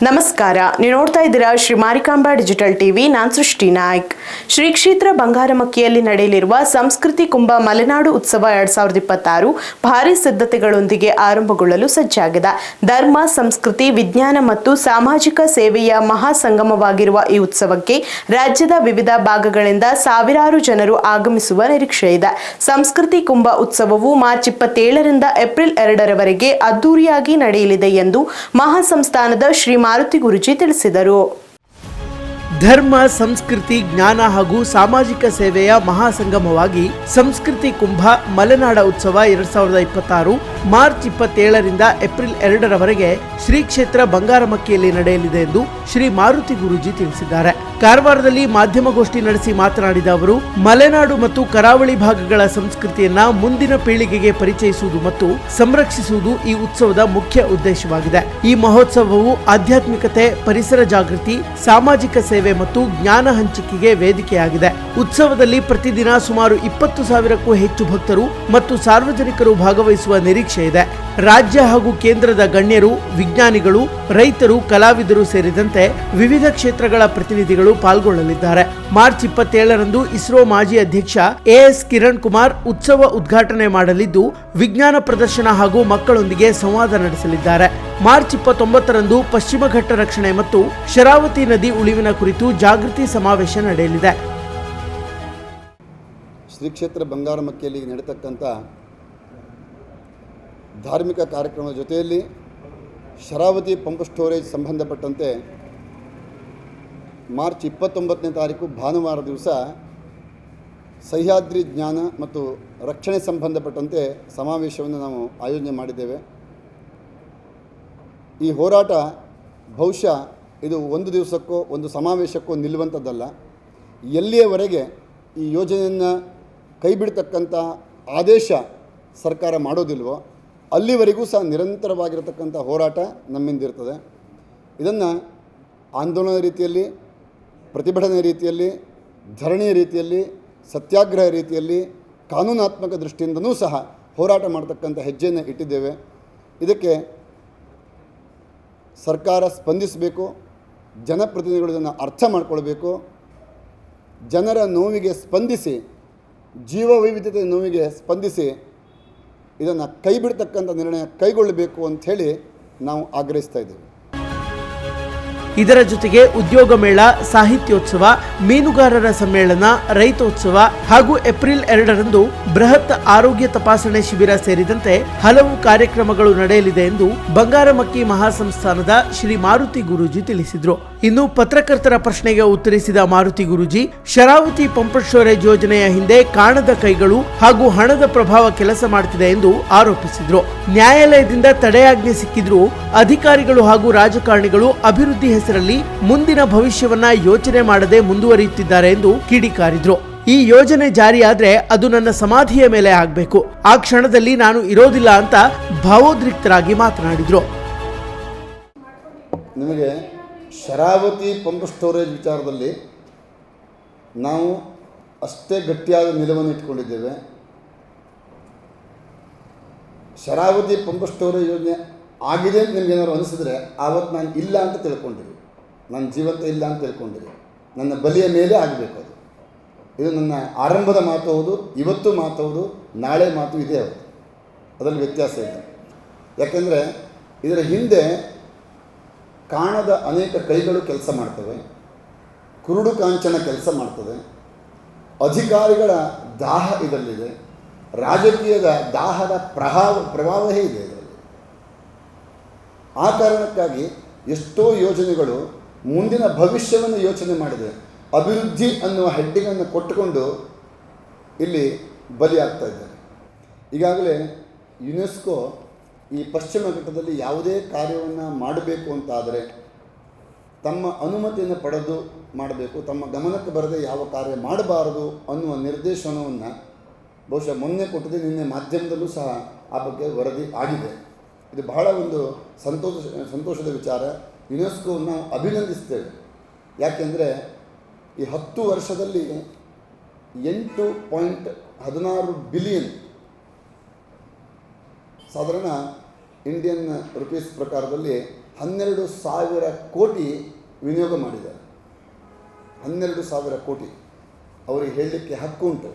ನಮಸ್ಕಾರ, ನೀವು ನೋಡ್ತಾ ಇದ್ದೀರಾ ಶ್ರೀ ಮಾರಿಕಾಂಬಾ ಡಿಜಿಟಲ್ ಟಿವಿ. ನಾನು ಸೃಷ್ಟಿ ನಾಯ್ಕ್. ಶ್ರೀ ಕ್ಷೇತ್ರ ಬಂಗಾರಮಕ್ಕಿಯಲ್ಲಿ ನಡೆಯಲಿರುವ ಸಂಸ್ಕೃತಿ ಕುಂಭ ಮಲೆನಾಡು ಉತ್ಸವ 2026 ಭಾರಿ ಸಿದ್ಧತೆಗಳೊಂದಿಗೆ ಆರಂಭಗೊಳ್ಳಲು ಸಜ್ಜಾಗಿದೆ. ಧರ್ಮ, ಸಂಸ್ಕೃತಿ, ವಿಜ್ಞಾನ ಮತ್ತು ಸಾಮಾಜಿಕ ಸೇವೆಯ ಮಹಾ ಸಂಗಮವಾಗಿರುವ ಈ ಉತ್ಸವಕ್ಕೆ ರಾಜ್ಯದ ವಿವಿಧ ಭಾಗಗಳಿಂದ ಸಾವಿರಾರು ಜನರು ಆಗಮಿಸುವ ನಿರೀಕ್ಷೆ ಇದೆ. ಸಂಸ್ಕೃತಿ ಕುಂಭ ಉತ್ಸವವು ಮಾರ್ಚ್ 27ರಿಂದ ಏಪ್ರಿಲ್ 2ರವರೆಗೆ ಅದ್ದೂರಿಯಾಗಿ ನಡೆಯಲಿದೆ ಎಂದು ಮಹಾಸಂಸ್ಥಾನದ ಶ್ರೀ ಮಾರುತಿ ಗುರೂಜಿ ತಿಳಿಸಿದರು. ಧರ್ಮ, ಸಂಸ್ಕೃತಿ, ಜ್ಞಾನ ಹಾಗೂ ಸಾಮಾಜಿಕ ಸೇವೆಯ ಮಹಾಸಂಗಮವಾಗಿ ಸಂಸ್ಕೃತಿ ಕುಂಭ ಮಲೆನಾಡ ಉತ್ಸವ 2026 ಮಾರ್ಚ್ 27ರಿಂದ ಏಪ್ರಿಲ್ 2ರವರೆಗೆ ಶ್ರೀ ಕ್ಷೇತ್ರ ಬಂಗಾರಮಕ್ಕಿಯಲ್ಲಿ ನಡೆಯಲಿದೆ ಎಂದು ಶ್ರೀ ಮಾರುತಿ ಗುರೂಜಿ ತಿಳಿಸಿದ್ದಾರೆ. ಕಾರವಾರದಲ್ಲಿ ಮಾಧ್ಯಮಗೋಷ್ಠಿ ನಡೆಸಿ ಮಾತನಾಡಿದ ಅವರು, ಮಲೆನಾಡು ಮತ್ತು ಕರಾವಳಿ ಭಾಗಗಳ ಸಂಸ್ಕೃತಿಯನ್ನ ಮುಂದಿನ ಪೀಳಿಗೆಗೆ ಪರಿಚಯಿಸುವುದು ಮತ್ತು ಸಂರಕ್ಷಿಸುವುದು ಈ ಉತ್ಸವದ ಮುಖ್ಯ ಉದ್ದೇಶವಾಗಿದೆ. ಈ ಮಹೋತ್ಸವವು ಆಧ್ಯಾತ್ಮಿಕತೆ, ಪರಿಸರ ಜಾಗೃತಿ, ಸಾಮಾಜಿಕ ಸೇವೆ ಮತ್ತು ಜ್ಞಾನ ಹಂಚಿಕೆಗೆ ವೇದಿಕೆಯಾಗಿದೆ. ಉತ್ಸವದಲ್ಲಿ ಪ್ರತಿದಿನ ಸುಮಾರು 20,000ಕ್ಕೂ ಹೆಚ್ಚು ಭಕ್ತರು ಮತ್ತು ಸಾರ್ವಜನಿಕರು ಭಾಗವಹಿಸುವ ನಿರೀಕ್ಷೆ ಇದೆ. ರಾಜ್ಯ ಹಾಗೂ ಕೇಂದ್ರದ ಗಣ್ಯರು, ವಿಜ್ಞಾನಿಗಳು, ರೈತರು, ಕಲಾವಿದರು ಸೇರಿದಂತೆ ವಿವಿಧ ಕ್ಷೇತ್ರಗಳ ಪ್ರತಿನಿಧಿಗಳು ಪಾಲ್ಗೊಳ್ಳಲಿದ್ದಾರೆ. ಮಾರ್ಚ್ 27ರಂದು ಇಸ್ರೋ ಮಾಜಿ ಅಧ್ಯಕ್ಷ ಎಎಸ್ ಕಿರಣ್ ಕುಮಾರ್ ಉತ್ಸವ ಉದ್ಘಾಟನೆ ಮಾಡಲಿದ್ದು, ವಿಜ್ಞಾನ ಪ್ರದರ್ಶನ ಹಾಗೂ ಮಕ್ಕಳೊಂದಿಗೆ ಸಂವಾದ ನಡೆಸಲಿದ್ದಾರೆ. ಮಾರ್ಚ್ 29ರಂದು ಪಶ್ಚಿಮ ಘಟ್ಟ ರಕ್ಷಣೆ ಮತ್ತು ಶರಾವತಿ ನದಿ ಉಳಿವಿನ ಕುರಿತು ಜಾಗೃತಿ ಸಮಾವೇಶ ನಡೆಯಲಿದೆ. ಶ್ರೀ ಕ್ಷೇತ್ರ ಬಂಗಾರಮಕ್ಕಿಯಲ್ಲಿ ನಡೆತಕ್ಕಂಥ ಧಾರ್ಮಿಕ ಕಾರ್ಯಕ್ರಮದ ಜೊತೆಯಲ್ಲಿ ಶರಾವತಿ ಪಂಪ್ ಸ್ಟೋರೇಜ್ ಸಂಬಂಧಪಟ್ಟಂತೆ ಮಾರ್ಚ್ 29ನೇ ತಾರೀಕು ಭಾನುವಾರ ದಿವಸ ಸಹ್ಯಾದ್ರಿ ಜ್ಞಾನ ಮತ್ತು ರಕ್ಷಣೆ ಸಂಬಂಧಪಟ್ಟಂತೆ ಸಮಾವೇಶವನ್ನು ನಾವು ಆಯೋಜನೆ ಮಾಡಿದ್ದೇವೆ. ಈ ಹೋರಾಟ ಬಹುಶಃ ಇದು ಒಂದು ದಿವಸಕ್ಕೋ ಒಂದು ಸಮಾವೇಶಕ್ಕೋ ನಿಲ್ಲುವಂಥದ್ದಲ್ಲ. ಎಲ್ಲಿಯವರೆಗೆ ಈ ಯೋಜನೆಯನ್ನು ಕೈಬಿಡ್ತಕ್ಕಂಥ ಆದೇಶ ಸರ್ಕಾರ ಮಾಡೋದಿಲ್ವೋ ಅಲ್ಲಿವರೆಗೂ ಸಹ ನಿರಂತರವಾಗಿರತಕ್ಕಂಥ ಹೋರಾಟ ನಮ್ಮಿಂದಿರ್ತದೆ. ಇದನ್ನು ಆಂದೋಲನ ರೀತಿಯಲ್ಲಿ, ಪ್ರತಿಭಟನೆ ರೀತಿಯಲ್ಲಿ, ಧರಣಿಯ ರೀತಿಯಲ್ಲಿ, ಸತ್ಯಾಗ್ರಹ ರೀತಿಯಲ್ಲಿ, ಕಾನೂನಾತ್ಮಕ ದೃಷ್ಟಿಯಿಂದನೂ ಸಹ ಹೋರಾಟ ಮಾಡ್ತಕ್ಕಂಥ ಹೆಜ್ಜೆಯನ್ನು ಇಟ್ಟಿದ್ದೇವೆ. ಇದಕ್ಕೆ ಸರ್ಕಾರ ಸ್ಪಂದಿಸಬೇಕು, ಜನಪ್ರತಿನಿಧಿಗಳು ಇದನ್ನು ಅರ್ಥ ಮಾಡಿಕೊಳ್ಬೇಕು, ಜನರ ನೋವಿಗೆ ಸ್ಪಂದಿಸಿ, ಜೀವ ವೈವಿಧ್ಯತೆ ನೋವಿಗೆ ಸ್ಪಂದಿಸಿ ಇದನ್ನು ಕೈ ಬಿಡ್ತಕ್ಕಂಥ ನಿರ್ಣಯ ಕೈಗೊಳ್ಳಬೇಕು ಅಂಥೇಳಿ ನಾವು ಆಗ್ರಹಿಸ್ತಾ ಇದ್ದೇವೆ. ಇದರ ಜೊತೆಗೆ ಉದ್ಯೋಗ ಮೇಳ, ಸಾಹಿತ್ಯೋತ್ಸವ, ಮೀನುಗಾರರ ಸಮ್ಮೇಳನ, ರೈತೋತ್ಸವ ಹಾಗೂ ಏಪ್ರಿಲ್ 2ರಂದು ಬೃಹತ್ ಆರೋಗ್ಯ ತಪಾಸಣೆ ಶಿಬಿರ ಸೇರಿದಂತೆ ಹಲವು ಕಾರ್ಯಕ್ರಮಗಳು ನಡೆಯಲಿದೆ ಎಂದು ಬಂಗಾರಮಕ್ಕಿ ಮಹಾಸಂಸ್ಥಾನದ ಶ್ರೀ ಮಾರುತಿ ಗುರೂಜಿ ತಿಳಿಸಿದರು. ಇನ್ನು ಪತ್ರಕರ್ತರ ಪ್ರಶ್ನೆಗೆ ಉತ್ತರಿಸಿದ ಮಾರುತಿ ಗುರೂಜಿ, ಶರಾವತಿ ಪಂಪ್ ಸ್ಟೋರೇಜ್ ಯೋಜನೆಯ ಹಿಂದೆ ಕಾಣದ ಕೈಗಳು ಹಾಗೂ ಹಣದ ಪ್ರಭಾವ ಕೆಲಸ ಮಾಡುತ್ತಿದೆ ಎಂದು ಆರೋಪಿಸಿದರು. ನ್ಯಾಯಾಲಯದಿಂದ ತಡೆಯಾಜ್ಞೆ ಸಿಕ್ಕಿದ್ರೂ ಅಧಿಕಾರಿಗಳು ಹಾಗೂ ರಾಜಕಾರಣಿಗಳು ಅಭಿವೃದ್ಧಿ ಹೆಸರಲ್ಲಿ ಮುಂದಿನ ಭವಿಷ್ಯವನ್ನ ಯೋಚನೆ ಮಾಡದೆ ಮುಂದುವರಿಯುತ್ತಿದ್ದಾರೆ ಎಂದು ಕಿಡಿಕಾರಿದ್ರು. ಈ ಯೋಜನೆ ಜಾರಿಯಾದ್ರೆ ಅದು ನನ್ನ ಸಮಾಧಿಯ ಮೇಲೆ ಆಗಬೇಕು, ಆ ಕ್ಷಣದಲ್ಲಿ ನಾನು ಇರೋದಿಲ್ಲ ಅಂತ ಭಾವೋದ್ರಿಕ್ತರಾಗಿ ಮಾತನಾಡಿದ್ರು. ನಿಮಗೆ ಶರಾವತಿ ಪಂಪ್ ಸ್ಟೋರೇಜ್ ವಿಚಾರದಲ್ಲಿ ನಾವು ಅಷ್ಟೇ ಗಟ್ಟಿಯಾದ ನಿಲುವನ್ನು ಇಟ್ಕೊಂಡಿದ್ದೇವೆ. ಶರಾವತಿ ಪಂಪ್ ಸ್ಟೋರೇಜ್ ಯೋಜನೆ ಆಗಿದೆ ಅಂತ ನಿಮಗೇನಾದ್ರು ಅನಿಸಿದ್ರೆ ಆವತ್ತು ನಾನು ಇಲ್ಲ ಅಂತ ತಿಳ್ಕೊಂಡಿರಿ, ನನ್ನ ಜೀವಂತ ಇಲ್ಲ ಅಂತ ತಿಳ್ಕೊಂಡಿರಿ. ನನ್ನ ಬಲಿಯ ಮೇಲೆ ಆಗಬೇಕು ಅದು. ಇದು ನನ್ನ ಆರಂಭದ ಮಾತು ಹೌದು, ಇವತ್ತು ಮಾತು ಹೌದು, ನಾಳೆ ಮಾತು ಇದೆ ಹೌದು. ಅದರಲ್ಲಿ ವ್ಯತ್ಯಾಸ ಇದೆ. ಯಾಕೆಂದರೆ ಇದರ ಹಿಂದೆ ಕಾಣದ ಅನೇಕ ಕೈಗಳು ಕೆಲಸ ಮಾಡ್ತವೆ, ಕುರುಡು ಕಾಂಚನ ಕೆಲಸ ಮಾಡ್ತದೆ, ಅಧಿಕಾರಿಗಳ ದಾಹ ಇದರಲ್ಲಿದೆ, ರಾಜಕೀಯದ ದಾಹದ ಪ್ರಭಾವವೇ ಇದೆ ಇದರಲ್ಲಿ. ಆ ಕಾರಣಕ್ಕಾಗಿ ಎಷ್ಟೋ ಯೋಜನೆಗಳು ಮುಂದಿನ ಭವಿಷ್ಯವನ್ನು ಯೋಚನೆ ಮಾಡಿದೆ, ಅಭಿವೃದ್ಧಿ ಅನ್ನುವ ಹೆಡ್ಡಿಂಗನ್ನು ಕೊಟ್ಟುಕೊಂಡು ಇಲ್ಲಿ ಬಲಿಯಾಗ್ತಾ ಇದ್ದಾರೆ. ಈಗಾಗಲೇ ಯುನೆಸ್ಕೋ ಈ ಪಶ್ಚಿಮ ಘಟ್ಟದಲ್ಲಿ ಯಾವುದೇ ಕಾರ್ಯವನ್ನು ಮಾಡಬೇಕು ಅಂತಾದರೆ ತಮ್ಮ ಅನುಮತಿಯನ್ನು ಪಡೆದು ಮಾಡಬೇಕು, ತಮ್ಮ ಗಮನಕ್ಕೆ ಬರದೆ ಯಾವ ಕಾರ್ಯ ಮಾಡಬಾರದು ಅನ್ನುವ ನಿರ್ದೇಶನವನ್ನು ಬಹುಶಃ ಮೊನ್ನೆ ಕೊಟ್ಟಿದೆ. ನಿನ್ನೆ ಮಾಧ್ಯಮದಲ್ಲೂ ಸಹ ಆ ಬಗ್ಗೆ ವರದಿ ಆಗಿದೆ. ಇದು ಬಹಳ ಒಂದು ಸಂತೋಷದ ವಿಚಾರ. ಯುನೆಸ್ಕೋವನ್ನು ನಾವು ಅಭಿನಂದಿಸ್ತೇವೆ. ಯಾಕೆಂದರೆ ಈ 10 ವರ್ಷದಲ್ಲಿ 8.16 ಬಿಲಿಯನ್ ಸಾಧಾರಣ ಇಂಡಿಯನ್ ರುಪೀಸ್ ಪ್ರಕಾರದಲ್ಲಿ 12,000 ಕೋಟಿ ವಿನಿಯೋಗ ಮಾಡಿದ್ದಾರೆ. 12,000 ಕೋಟಿ ಅವರಿಗೆ ಹೇಳಲಿಕ್ಕೆ ಹಕ್ಕು ಉಂಟು.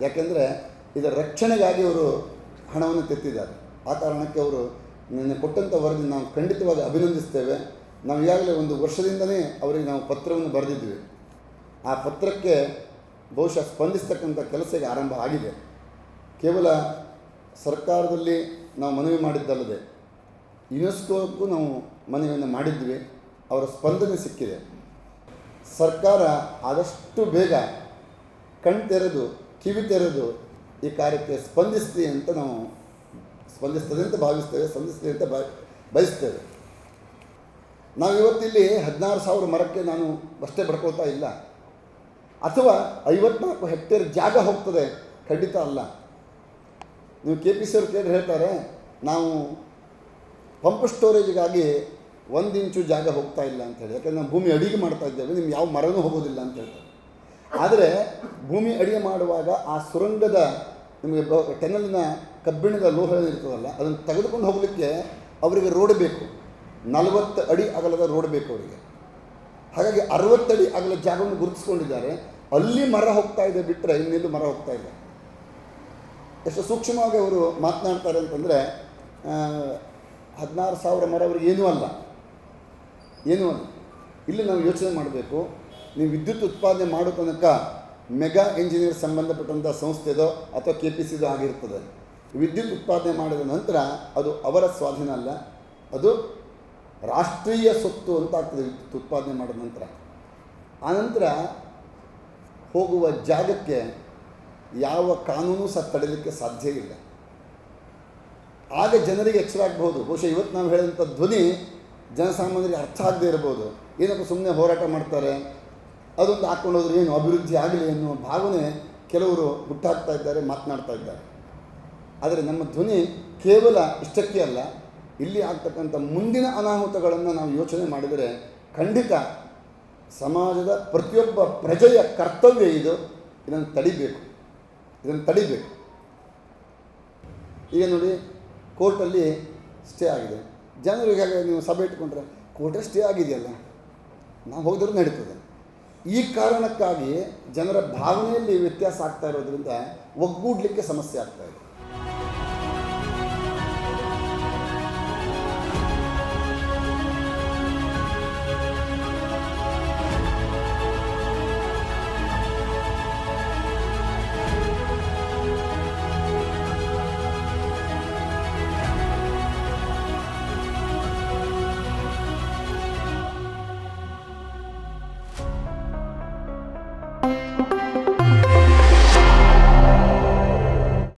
ಯಾಕೆಂದರೆ ಇದರ ರಕ್ಷಣೆಗಾಗಿ ಅವರು ಹಣವನ್ನು ತೆತ್ತಿದ್ದಾರೆ. ಆ ಕಾರಣಕ್ಕೆ ಅವರು ನಿನ್ನೆ ಕೊಟ್ಟಂಥ ವರದಿ ನಾವು ಖಂಡಿತವಾಗಿ ಅಭಿನಂದಿಸ್ತೇವೆ. ನಾವು ಈಗಾಗಲೇ 1 ವರ್ಷದಿಂದಲೇ ಅವರಿಗೆ ನಾವು ಪತ್ರವನ್ನು ಬರೆದಿದ್ವಿ. ಆ ಪತ್ರಕ್ಕೆ ಬಹುಶಃ ಸ್ಪಂದಿಸ್ತಕ್ಕಂಥ ಕೆಲಸ ಈಗ ಆರಂಭ ಆಗಿದೆ. ಕೇವಲ ಸರ್ಕಾರದಲ್ಲಿ ನಾವು ಮನವಿ ಮಾಡಿದ್ದಲ್ಲದೆ ಯುನೆಸ್ಕೋಕ್ಕೂ ನಾವು ಮನವಿಯನ್ನು ಮಾಡಿದ್ವಿ. ಅವರ ಸ್ಪಂದನೆ ಸಿಕ್ಕಿದೆ. ಸರ್ಕಾರ ಆದಷ್ಟು ಬೇಗ ಕಣ್ತೆರೆದು ಕಿವಿ ತೆರೆದು ಈ ಕಾರ್ಯಕ್ಕೆ ಸ್ಪಂದಿಸ್ತದೆ ಅಂತ ಭಾವಿಸ್ತೇವೆ, ಸ್ಪಂದಿಸ್ತದೆ ಅಂತ ಬಯಸ್ತೇವೆ. ನಾವು ಇವತ್ತಿಲ್ಲಿ 16,000 ಮರಕ್ಕೆ ನಾನು ಅಷ್ಟೇ ಬಡ್ಕೊಳ್ತಾ ಇಲ್ಲ, ಅಥವಾ 54 ಹೆಕ್ಟೇರ್ ಜಾಗ ಹೋಗ್ತದೆ, ಖಂಡಿತ ಅಲ್ಲ. ನೀವು KPC ಅವರು ಕೇಳಿ ಹೇಳ್ತಾರೆ, ನಾವು ಪಂಪ್ ಸ್ಟೋರೇಜ್ಗಾಗಿ 1 ಇಂಚು ಜಾಗ ಹೋಗ್ತಾ ಇಲ್ಲ ಅಂತೇಳಿ. ಯಾಕಂದರೆ ನಾವು ಭೂಮಿ ಅಡಿಗೆ ಮಾಡ್ತಾ ಇದ್ದೇವೆ, ನಿಮ್ಗೆ ಯಾವ ಮರನೂ ಹೋಗೋದಿಲ್ಲ ಅಂತ ಹೇಳ್ತಾರೆ. ಆದರೆ ಭೂಮಿ ಅಡಿಗೆ ಮಾಡುವಾಗ ಆ ಸುರಂಗದ ನಿಮಗೆ ಟೆನಲಿನ ಕಬ್ಬಿಣದ ಲೋಹ ಇರ್ತದಲ್ಲ, ಅದನ್ನು ತೆಗೆದುಕೊಂಡು ಹೋಗಲಿಕ್ಕೆ ಅವರಿಗೆ ರೋಡ್ ಬೇಕು. 40 ಅಡಿ ಅಗಲದ ರೋಡ್ ಬೇಕು ಅವರಿಗೆ. ಹಾಗಾಗಿ 60 ಅಡಿ ಅಗಲ ಜಾಗವನ್ನು ಗುರುತಿಸ್ಕೊಂಡಿದ್ದಾರೆ. ಅಲ್ಲಿ ಮರ ಹೋಗ್ತಾ ಇದೆ ಬಿಟ್ಟರೆ ಇನ್ನೆಲ್ಲೂ ಮರ ಹೋಗ್ತಾ ಇಲ್ಲ. ಎಷ್ಟು ಸೂಕ್ಷ್ಮವಾಗಿ ಅವರು ಮಾತನಾಡ್ತಾರೆ ಅಂತಂದರೆ, 16,000 ಮರ ಅವರಿಗೆ ಏನೂ ಅಲ್ಲ. ಇಲ್ಲಿ ನಾವು ಯೋಚನೆ ಮಾಡಬೇಕು. ನೀವು ವಿದ್ಯುತ್ ಉತ್ಪಾದನೆ ಮಾಡೋ ತನಕ ಮೆಗಾ ಇಂಜಿನಿಯರ್ ಸಂಬಂಧಪಟ್ಟಂಥ ಸಂಸ್ಥೆದೋ ಅಥವಾ KPCದೋ ಆಗಿರ್ತದೆ. ವಿದ್ಯುತ್ ಉತ್ಪಾದನೆ ಮಾಡಿದ ನಂತರ ಅದು ಅವರ ಸ್ವಾಧೀನ ಅಲ್ಲ, ಅದು ರಾಷ್ಟ್ರೀಯ ಸ್ವತ್ತು ಅಂತ ಆಗ್ತದೆ. ವಿದ್ಯುತ್ ಉತ್ಪಾದನೆ ಮಾಡಿದ ನಂತರ ಆನಂತರ ಹೋಗುವ ಜಾಗಕ್ಕೆ ಯಾವ ಕಾನೂನು ಸಹ ತಡೆಯಲಿಕ್ಕೆ ಸಾಧ್ಯ ಇಲ್ಲ. ಆಗ ಜನರಿಗೆ ಎಚ್ಚರ ಆಗ್ಬೋದು. ಬಹುಶಃ ಇವತ್ತು ನಾವು ಹೇಳಿದಂಥ ಧ್ವನಿ ಜನಸಾಮಾನ್ಯರಿಗೆ ಅರ್ಥ ಆಗದೇ ಇರ್ಬೋದು. ಏನಪ್ಪ ಸುಮ್ಮನೆ ಹೋರಾಟ ಮಾಡ್ತಾರೆ, ಅದೊಂದು ಹಾಕ್ಕೊಂಡು ಹೋದ್ರೆ ಏನು ಅಭಿವೃದ್ಧಿ ಆಗಲಿ ಎನ್ನುವ ಭಾವನೆ ಕೆಲವರು ಹುಟ್ಟಾಕ್ತಾ ಇದ್ದಾರೆ, ಮಾತನಾಡ್ತಾ ಇದ್ದಾರೆ. ಆದರೆ ನಮ್ಮ ಧ್ವನಿ ಕೇವಲ ಇಷ್ಟಕ್ಕೆ ಅಲ್ಲ, ಇಲ್ಲಿ ಆಗ್ತಕ್ಕಂಥ ಮುಂದಿನ ಅನಾಹುತಗಳನ್ನು ನಾವು ಯೋಚನೆ ಮಾಡಿದರೆ ಖಂಡಿತ ಸಮಾಜದ ಪ್ರತಿಯೊಬ್ಬ ಪ್ರಜೆಯ ಕರ್ತವ್ಯ ಇದನ್ನು ತಡಿಬೇಕು. ಈಗ ನೋಡಿ, ಕೋರ್ಟಲ್ಲಿ ಸ್ಟೇ ಆಗಿದೆ. ಜನರಿಗೆ ನೀವು ಸಭೆ ಇಟ್ಕೊಂಡ್ರೆ ಕೋರ್ಟಲ್ಲಿ ಸ್ಟೇ ಆಗಿದೆಯಲ್ಲ, ನಾವು ಹೋಗಿದ್ರೂ ನಡೀತದೆ. ಈ ಕಾರಣಕ್ಕಾಗಿ ಜನರ ಭಾವನೆಯಲ್ಲಿ ವ್ಯತ್ಯಾಸ ಆಗ್ತಾ ಇರೋದ್ರಿಂದ ಒಗ್ಗೂಡಲಿಕ್ಕೆ ಸಮಸ್ಯೆ ಆಗ್ತಾಯಿದೆ.